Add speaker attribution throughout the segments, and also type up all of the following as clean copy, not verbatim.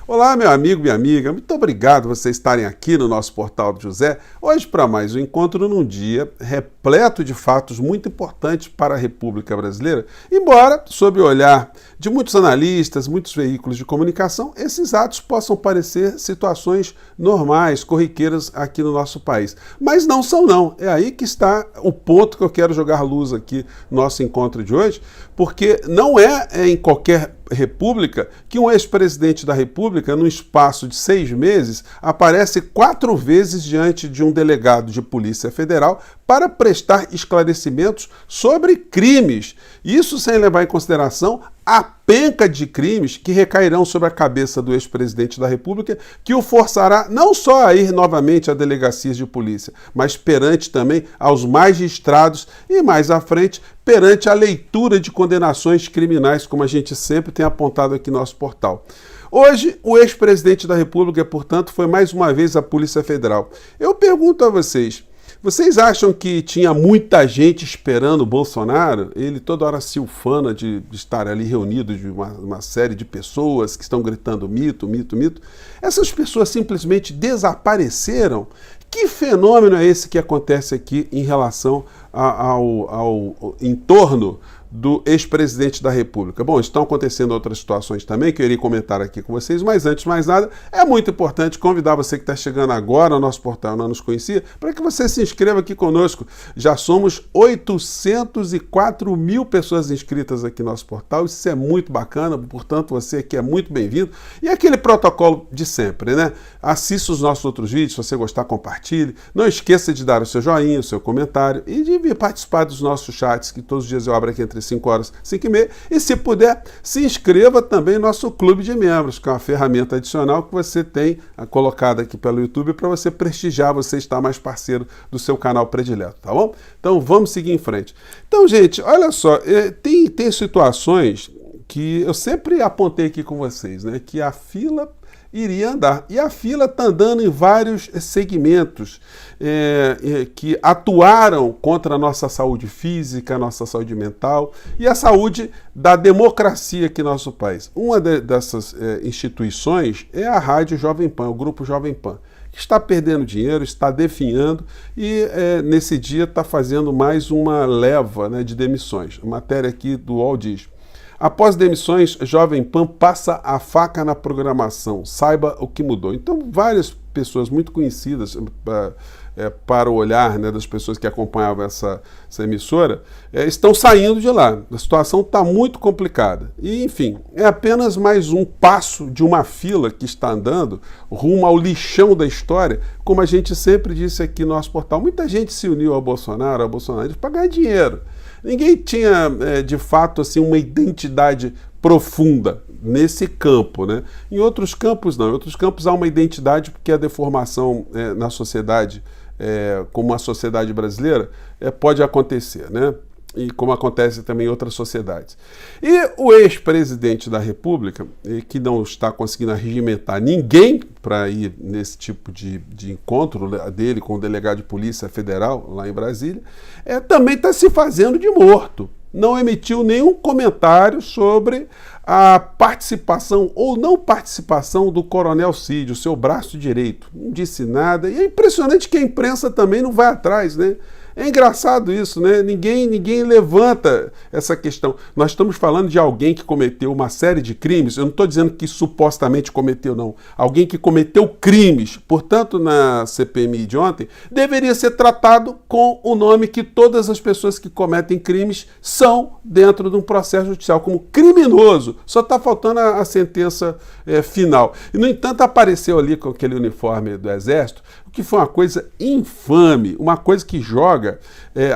Speaker 1: Olá, meu amigo, minha amiga, muito obrigado por vocês estarem aqui no nosso Portal do José, hoje para mais um encontro num dia repleto de fatos muito importantes para a República Brasileira, embora, sob o olhar de muitos analistas, muitos veículos de comunicação, esses atos possam parecer situações normais, corriqueiras aqui no nosso país. Mas não são não, é aí que está o ponto que eu quero jogar luz aqui no nosso encontro de hoje, porque não é em qualquer república que um ex-presidente da república, num espaço de 6 meses, aparece 4 vezes diante de um delegado de polícia federal para prestar esclarecimentos sobre crimes. Isso sem levar em consideração a penca de crimes que recairão sobre a cabeça do ex-presidente da república, que o forçará não só a ir novamente a delegacias de polícia, mas perante também aos magistrados e mais à frente perante a leitura de condenações criminais, como a gente sempre tem apontado aqui no nosso portal. Hoje, o ex-presidente da República, portanto, foi mais uma vez à Polícia Federal. Eu pergunto a vocês, vocês acham que tinha muita gente esperando o Bolsonaro? Ele toda hora se ufana de estar ali reunido de uma série de pessoas que estão gritando mito, mito, mito. Essas pessoas simplesmente desapareceram? Que fenômeno é esse que acontece aqui em relação ao entorno do ex-presidente da República? Bom, estão acontecendo outras situações também que eu irei comentar aqui com vocês, mas antes de mais nada, é muito importante convidar você que está chegando agora ao nosso portal, não nos conhecia, para que você se inscreva aqui conosco. Já somos 804 mil pessoas inscritas aqui no nosso portal, isso é muito bacana, portanto você aqui é muito bem-vindo. E aquele protocolo de sempre, né? Assista os nossos outros vídeos, se você gostar, compartilhe. Não esqueça de dar o seu joinha, o seu comentário e de vir participar dos nossos chats, que todos os dias eu abro aqui entre 5 horas e 5 e meia. E se puder, se inscreva também no nosso clube de membros, que é uma ferramenta adicional que você tem colocada aqui pelo YouTube para você prestigiar, você estar mais parceiro do seu canal predileto, tá bom? Então vamos seguir em frente. Então, gente, olha só, tem situações que eu sempre apontei aqui com vocês, né? Que a fila iria andar. E a fila está andando em vários segmentos que atuaram contra a nossa saúde física, a nossa saúde mental e a saúde da democracia aqui no nosso país. Uma dessas instituições é a Rádio Jovem Pan, o Grupo Jovem Pan, que está perdendo dinheiro, está definhando e nesse dia está fazendo mais uma leva, né, de demissões. A matéria aqui do UOL diz: após demissões, Jovem Pan passa a faca na programação. Saiba o que mudou. Então, várias pessoas muito conhecidas para o olhar, né, das pessoas que acompanhavam essa emissora, estão saindo de lá. A situação está muito complicada. E, enfim, é apenas mais um passo de uma fila que está andando rumo ao lixão da história, como a gente sempre disse aqui no nosso portal. Muita gente se uniu ao Bolsonaro para ganhar dinheiro. Ninguém tinha, de fato, assim, uma identidade profunda nesse campo, né? Em outros campos, não. Em outros campos há uma identidade porque a deformação na sociedade, como a sociedade brasileira, pode acontecer, né? E como acontece também em outras sociedades. E o ex-presidente da República, que não está conseguindo arregimentar ninguém para ir nesse tipo de encontro dele com o delegado de polícia federal lá em Brasília, também está se fazendo de morto. Não emitiu nenhum comentário sobre a participação ou não participação do Coronel Cid, o seu braço direito. Não disse nada. E é impressionante que a imprensa também não vai atrás, né? É engraçado isso, né? Ninguém levanta essa questão. Nós estamos falando de alguém que cometeu uma série de crimes. Eu não estou dizendo que supostamente cometeu, não. Alguém que cometeu crimes. Portanto, na CPMI de ontem, deveria ser tratado com o nome que todas as pessoas que cometem crimes são dentro de um processo judicial, como criminoso. Só está faltando a sentença final. E, no entanto, apareceu ali com aquele uniforme do Exército, o que foi uma coisa infame, uma coisa que joga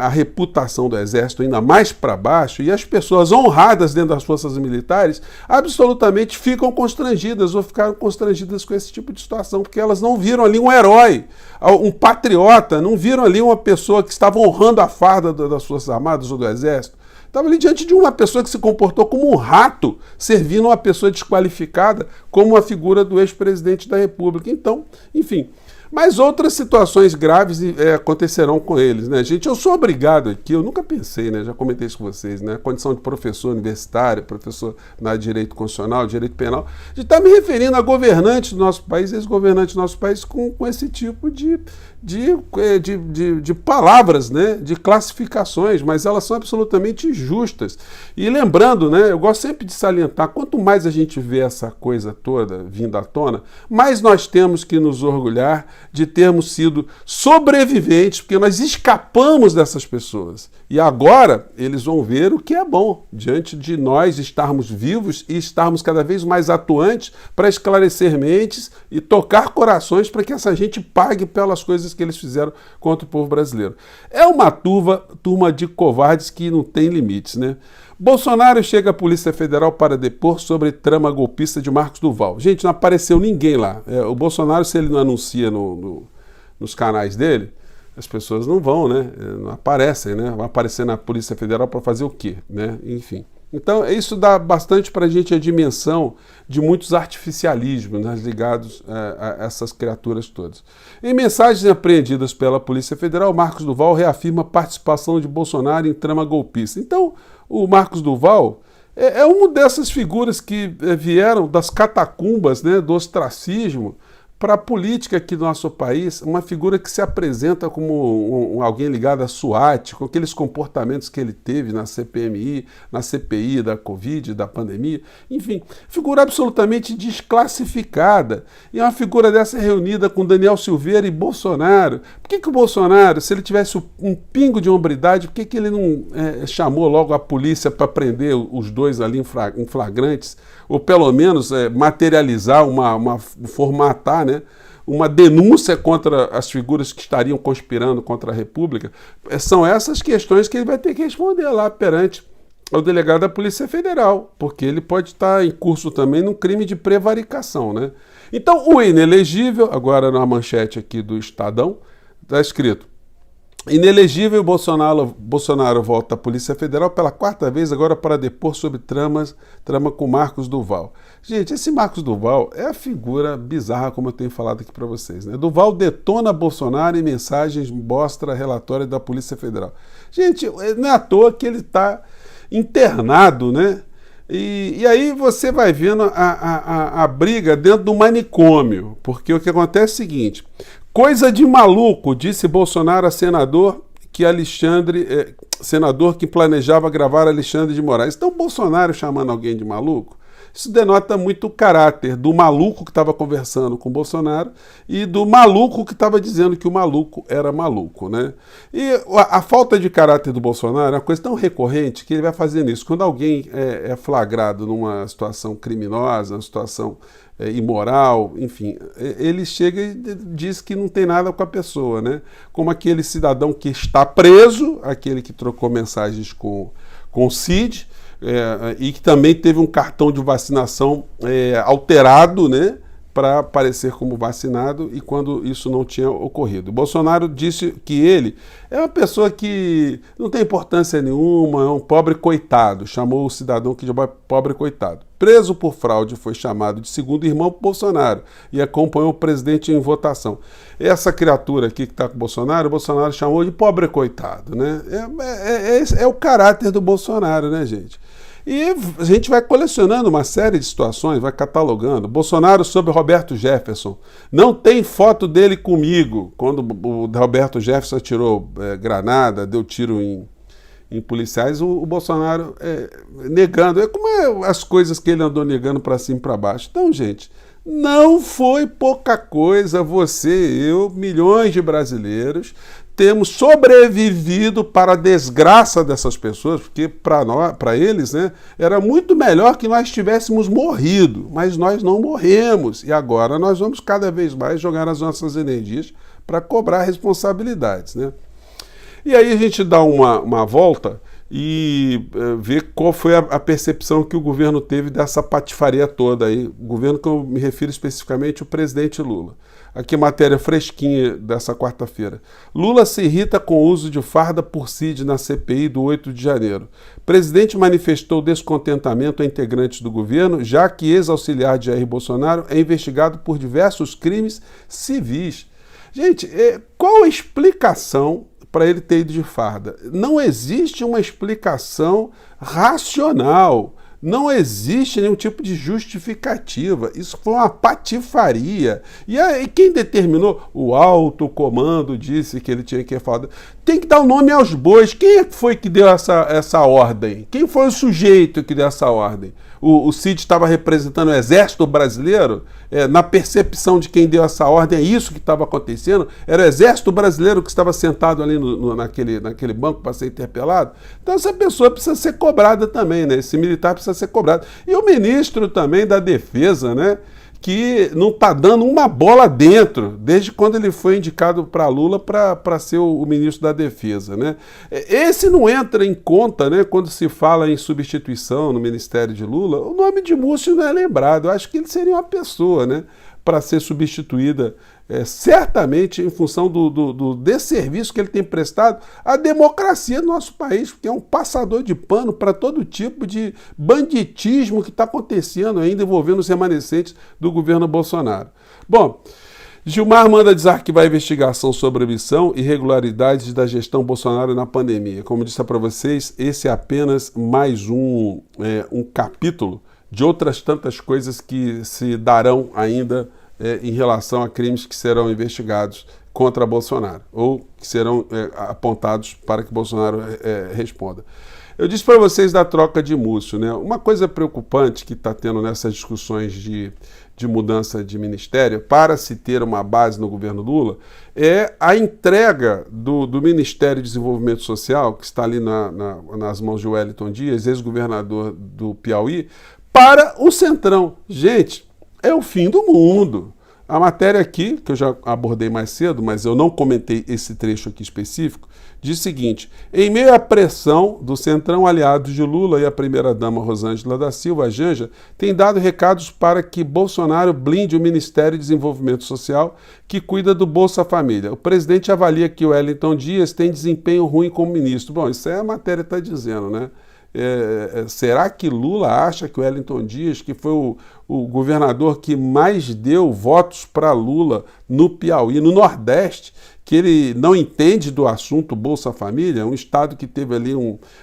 Speaker 1: a reputação do Exército ainda mais para baixo, e as pessoas honradas dentro das forças militares absolutamente ficam constrangidas ou ficaram constrangidas com esse tipo de situação, porque elas não viram ali um herói, um patriota, não viram ali uma pessoa que estava honrando a farda das Forças Armadas ou do Exército. Estava ali diante de uma pessoa que se comportou como um rato, servindo uma pessoa desqualificada como a figura do ex-presidente da República. Então, enfim, Mas outras situações graves acontecerão com eles, né, gente? Eu sou obrigado aqui, eu nunca pensei, né? Já comentei isso com vocês, né? A condição de professor universitário, professor na direito constitucional, direito penal, de estar me referindo a governantes do nosso país, ex-governantes do nosso país, com esse tipo de palavras, né? De classificações, mas elas são absolutamente injustas. E lembrando, né? Eu gosto sempre de salientar, quanto mais a gente vê essa coisa toda vindo à tona, mais nós temos que nos orgulhar de termos sido sobreviventes, porque nós escapamos dessas pessoas. E agora eles vão ver o que é bom, diante de nós estarmos vivos e estarmos cada vez mais atuantes para esclarecer mentes e tocar corações para que essa gente pague pelas coisas que eles fizeram contra o povo brasileiro. É uma turma de covardes que não tem limites, né? Bolsonaro chega à Polícia Federal para depor sobre trama golpista de Marcos Duval. Gente, não apareceu ninguém lá. O Bolsonaro, se ele não anuncia nos canais dele, as pessoas não vão, né? Não aparecem, né? Vão aparecer na Polícia Federal para fazer o quê, né? Enfim. Então, isso dá bastante para a gente a dimensão de muitos artificialismos, né, ligados a essas criaturas todas. Em mensagens apreendidas pela Polícia Federal, Marcos Duval reafirma a participação de Bolsonaro em trama golpista. Então, o Marcos Duval é uma dessas figuras que vieram das catacumbas, né, do ostracismo, para a política aqui do nosso país, uma figura que se apresenta como alguém ligado à SWAT, com aqueles comportamentos que ele teve na CPMI, na CPI da Covid, da pandemia, enfim, figura absolutamente desclassificada. E uma figura dessa reunida com Daniel Silveira e Bolsonaro. Por que o Bolsonaro, se ele tivesse um pingo de hombridade, por que ele não chamou logo a polícia para prender os dois ali em flagrantes? Ou pelo menos materializar, formatar, né, uma denúncia contra as figuras que estariam conspirando contra a República. São essas questões que ele vai ter que responder lá perante o delegado da Polícia Federal, porque ele pode estar em curso também num crime de prevaricação, né? Então, o inelegível, agora na manchete aqui do Estadão, está escrito: inelegível, Bolsonaro volta à Polícia Federal pela quarta vez, agora para depor sobre trama com Marcos Duval. Gente, esse Marcos Duval é a figura bizarra, como eu tenho falado aqui para vocês, né? Duval detona Bolsonaro em mensagens, mostra relatório da Polícia Federal. Gente, não é à toa que ele está internado, né? E aí você vai vendo a briga dentro do manicômio, porque o que acontece é o seguinte: coisa de maluco, disse Bolsonaro a senador que planejava gravar Alexandre de Moraes. Então, Bolsonaro chamando alguém de maluco, isso denota muito o caráter do maluco que estava conversando com Bolsonaro e do maluco que estava dizendo que o maluco era maluco, né? E a falta de caráter do Bolsonaro é uma coisa tão recorrente que ele vai fazendo isso. Quando alguém é flagrado numa situação criminosa, uma situação imoral, enfim, ele chega e diz que não tem nada com a pessoa, né? Como aquele cidadão que está preso, aquele que trocou mensagens com o Cid, e que também teve um cartão de vacinação alterado, né, para aparecer como vacinado, e quando isso não tinha ocorrido. Bolsonaro disse que ele é uma pessoa que não tem importância nenhuma, é um pobre coitado, chamou o cidadão de pobre coitado. Preso por fraude, foi chamado de segundo irmão por Bolsonaro e acompanhou o presidente em votação. Essa criatura aqui que está com o Bolsonaro chamou de pobre coitado, né? É o caráter do Bolsonaro, né, gente? E a gente vai colecionando uma série de situações, vai catalogando. Bolsonaro sobre Roberto Jefferson. Não tem foto dele comigo. Quando o Roberto Jefferson atirou granada, deu tiro em policiais, o Bolsonaro negando. Como as coisas que ele andou negando para cima e para baixo. Então, gente, não foi pouca coisa. Você, eu, milhões de brasileiros temos sobrevivido para a desgraça dessas pessoas, porque para eles, né, era muito melhor que nós tivéssemos morrido, mas nós não morremos. E agora nós vamos cada vez mais jogar as nossas energias para cobrar responsabilidades, né? E aí a gente dá uma volta e vê qual foi a percepção que o governo teve dessa patifaria toda aí. O governo que eu me refiro especificamente, o presidente Lula. Aqui matéria fresquinha dessa quarta-feira. Lula se irrita com o uso de farda por Cid na CPI do 8 de janeiro. Presidente manifestou descontentamento a integrantes do governo, já que ex-auxiliar de Jair Bolsonaro é investigado por diversos crimes civis. Gente, qual a explicação para ele ter ido de farda? Não existe uma explicação racional. Não existe nenhum tipo de justificativa. Isso foi uma patifaria. E aí, quem determinou? O alto comando disse que ele tinha que ir farda. Tem que dar o nome aos bois. Quem foi que deu essa ordem? Quem foi o sujeito que deu essa ordem? O Cid estava representando o exército brasileiro? Na percepção de quem deu essa ordem, é isso que estava acontecendo? Era o exército brasileiro que estava sentado ali naquele banco para ser interpelado? Então essa pessoa precisa ser cobrada também, né? Esse militar precisa ser cobrado. E o ministro também da Defesa, né? Que não está dando uma bola dentro, desde quando ele foi indicado para Lula para ser o ministro da Defesa, né? Esse não entra em conta, né, quando se fala em substituição no ministério de Lula, o nome de Múcio não é lembrado. Eu acho que ele seria uma pessoa, né, para ser substituída, certamente em função do desserviço que ele tem prestado à democracia do nosso país, porque é um passador de pano para todo tipo de banditismo que está acontecendo ainda envolvendo os remanescentes do governo Bolsonaro. Bom, Gilmar manda desarquivar a investigação sobre omissão e irregularidades da gestão Bolsonaro na pandemia. Como disse para vocês, esse é apenas mais um capítulo de outras tantas coisas que se darão ainda em relação a crimes que serão investigados contra Bolsonaro ou que serão apontados para que Bolsonaro responda. Eu disse para vocês da troca de Múcio, né? Uma coisa preocupante que está tendo nessas discussões de mudança de ministério para se ter uma base no governo Lula é a entrega do Ministério de Desenvolvimento Social, que está ali nas mãos de Wellington Dias, ex-governador do Piauí, para o Centrão. Gente, é o fim do mundo. A matéria aqui, que eu já abordei mais cedo, mas eu não comentei esse trecho aqui específico, diz o seguinte: em meio à pressão do Centrão, aliados de Lula e a primeira-dama Rosângela da Silva, a Janja, tem dado recados para que Bolsonaro blinde o Ministério de Desenvolvimento Social, que cuida do Bolsa Família. O presidente avalia que o Wellington Dias tem desempenho ruim como ministro. Bom, isso é a matéria está dizendo, né? Será que Lula acha que o Wellington Dias, que foi o governador que mais deu votos para Lula no Piauí, no Nordeste, que ele não entende do assunto Bolsa Família, um estado que teve ali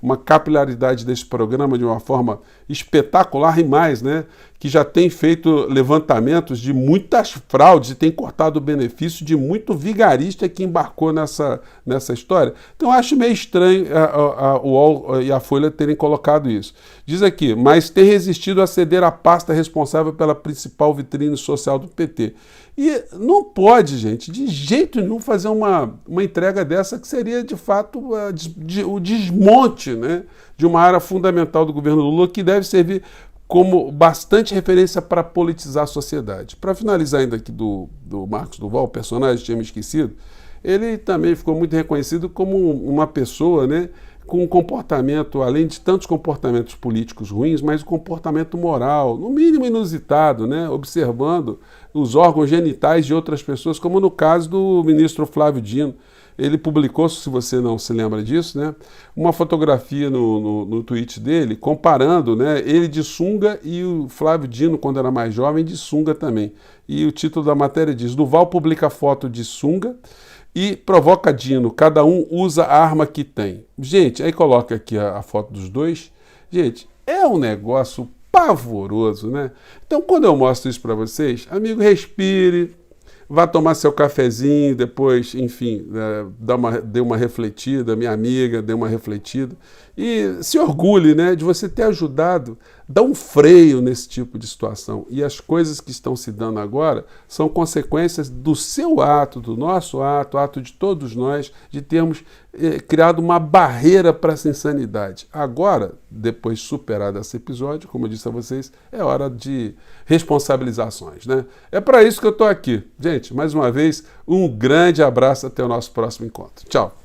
Speaker 1: uma capilaridade desse programa de uma forma espetacular e mais, né? Que já tem feito levantamentos de muitas fraudes e tem cortado o benefício de muito vigarista que embarcou nessa história. Então eu acho meio estranho o UOL e a Folha terem colocado isso. Diz aqui, mas tem resistido a ceder a pasta responsável pela principal vitrine social do PT. E não pode, gente, de jeito nenhum fazer uma entrega dessa que seria, de fato, o desmonte, né, de uma área fundamental do governo Lula que deve servir como bastante referência para politizar a sociedade. Para finalizar ainda aqui do Marcos Duval, o personagem, tinha me esquecido, ele também ficou muito reconhecido como uma pessoa, né, com um comportamento, além de tantos comportamentos políticos ruins, mas um comportamento moral, no mínimo inusitado, né, observando os órgãos genitais de outras pessoas, como no caso do ministro Flávio Dino. Ele publicou, se você não se lembra disso, né, uma fotografia no tweet dele, comparando, né, ele de sunga e o Flávio Dino, quando era mais jovem, de sunga também. E o título da matéria diz: Duval publica foto de sunga e provoca Dino, cada um usa a arma que tem. Gente, aí coloca aqui a foto dos dois. Gente, é um negócio pavoroso, né? Então, quando eu mostro isso para vocês, amigo, respire, vá tomar seu cafezinho, depois, enfim, dê uma refletida, minha amiga, dê uma refletida, e se orgulhe, né, de você ter ajudado, dá um freio nesse tipo de situação. E as coisas que estão se dando agora são consequências do seu ato, do nosso ato de todos nós, de termos criado uma barreira para essa insanidade. Agora, depois de superado esse episódio, como eu disse a vocês, é hora de responsabilizações, né? É para isso que eu estou aqui. Gente, mais uma vez, um grande abraço, até o nosso próximo encontro. Tchau!